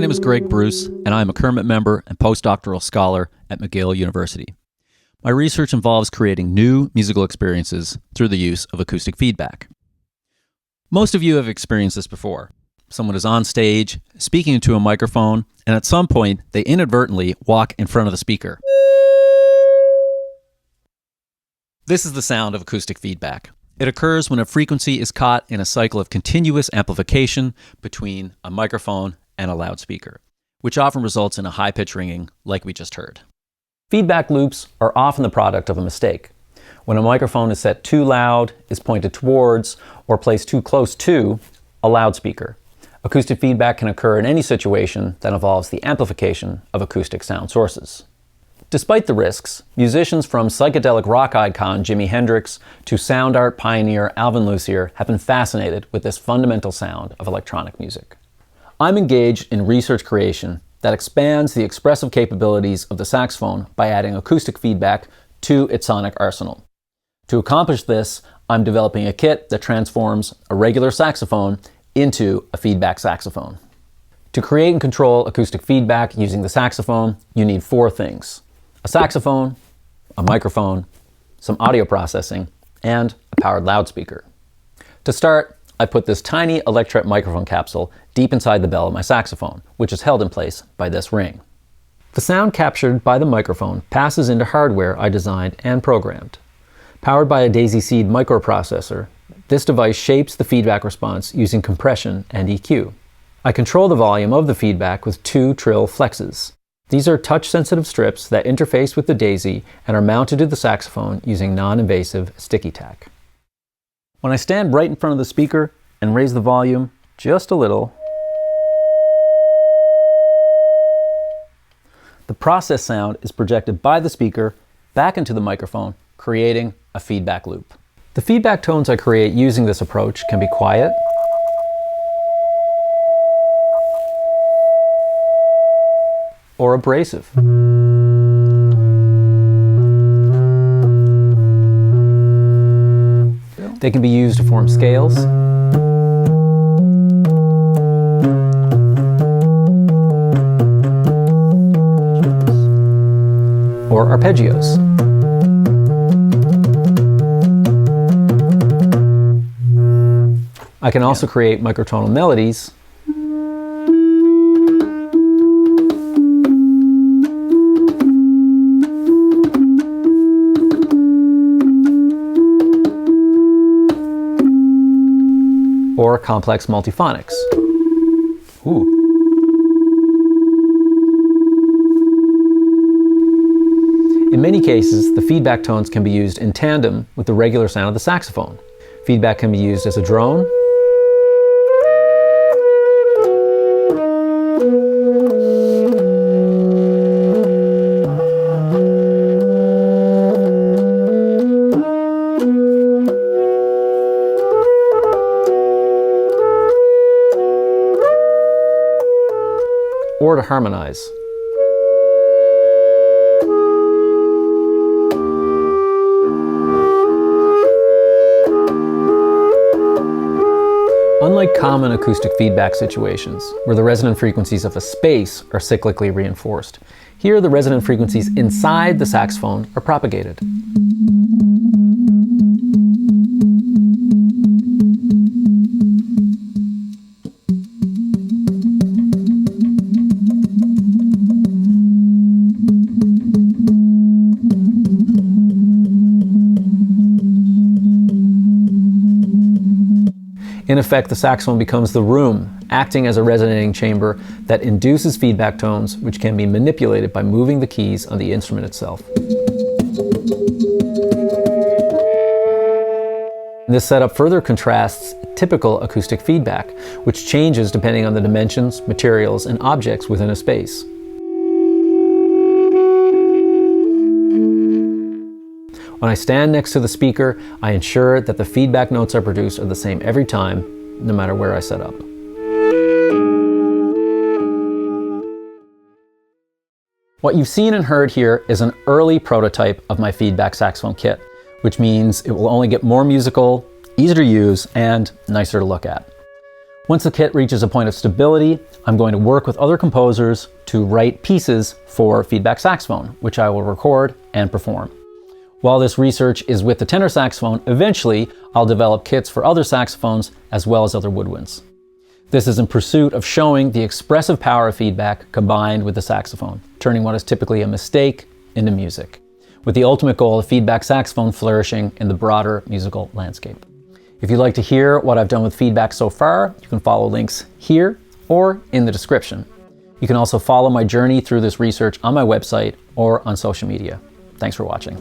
name is Greg Bruce, and I am a CIRMMT member and postdoctoral scholar at McGill University. My research involves creating new musical experiences through the use of acoustic feedback. Most of you have experienced this before. Someone is on stage, speaking into a microphone, and at some point, they inadvertently walk in front of the speaker. This is the sound of acoustic feedback. It occurs when a frequency is caught in a cycle of continuous amplification between a microphone and a loudspeaker, which often results in a high-pitched ringing like we just heard. Feedback loops are often the product of a mistake. When a microphone is set too loud, is pointed towards, or placed too close to a loudspeaker. Acoustic feedback can occur in any situation that involves the amplification of acoustic sound sources. Despite the risks, musicians from psychedelic rock icon Jimi Hendrix to sound art pioneer Alvin Lucier have been fascinated with this fundamental sound of electronic music. I'm engaged in research creation that expands the expressive capabilities of the saxophone by adding acoustic feedback to its sonic arsenal. To accomplish this, I'm developing a kit that transforms a regular saxophone into a feedback saxophone. To create and control acoustic feedback using the saxophone, you need four things: a saxophone, a microphone, some audio processing, and a powered loudspeaker. To start, I put this tiny electret microphone capsule deep inside the bell of my saxophone, which is held in place by this ring. The sound captured by the microphone passes into hardware I designed and programmed. Powered by a Daisy Seed microprocessor, this device shapes the feedback response using compression and EQ. I control the volume of the feedback with two trill flexes. These are touch-sensitive strips that interface with the Daisy and are mounted to the saxophone using non-invasive sticky tack. When I stand right in front of the speaker and raise the volume just a little, the process sound is projected by the speaker back into the microphone, creating a feedback loop. The feedback tones I create using this approach can be quiet, or abrasive. They can be used to form scales, or arpeggios. I can also create microtonal melodies or complex multiphonics. Ooh. In many cases, the feedback tones can be used in tandem with the regular sound of the saxophone. Feedback can be used as a drone, or to harmonize. Unlike common acoustic feedback situations, where the resonant frequencies of a space are cyclically reinforced, here the resonant frequencies inside the saxophone are propagated. In effect, the saxophone becomes the room, acting as a resonating chamber that induces feedback tones, which can be manipulated by moving the keys on the instrument itself. This setup further contrasts typical acoustic feedback, which changes depending on the dimensions, materials, and objects within a space. When I stand next to the speaker, I ensure that the feedback notes I produce are the same every time, no matter where I set up. What you've seen and heard here is an early prototype of my feedback saxophone kit, which means it will only get more musical, easier to use, and nicer to look at. Once the kit reaches a point of stability, I'm going to work with other composers to write pieces for feedback saxophone, which I will record and perform. While this research is with the tenor saxophone, eventually I'll develop kits for other saxophones as well as other woodwinds. This is in pursuit of showing the expressive power of feedback combined with the saxophone, turning what is typically a mistake into music, with the ultimate goal of feedback saxophone flourishing in the broader musical landscape. If you'd like to hear what I've done with feedback so far, you can follow links here or in the description. You can also follow my journey through this research on my website or on social media. Thanks for watching.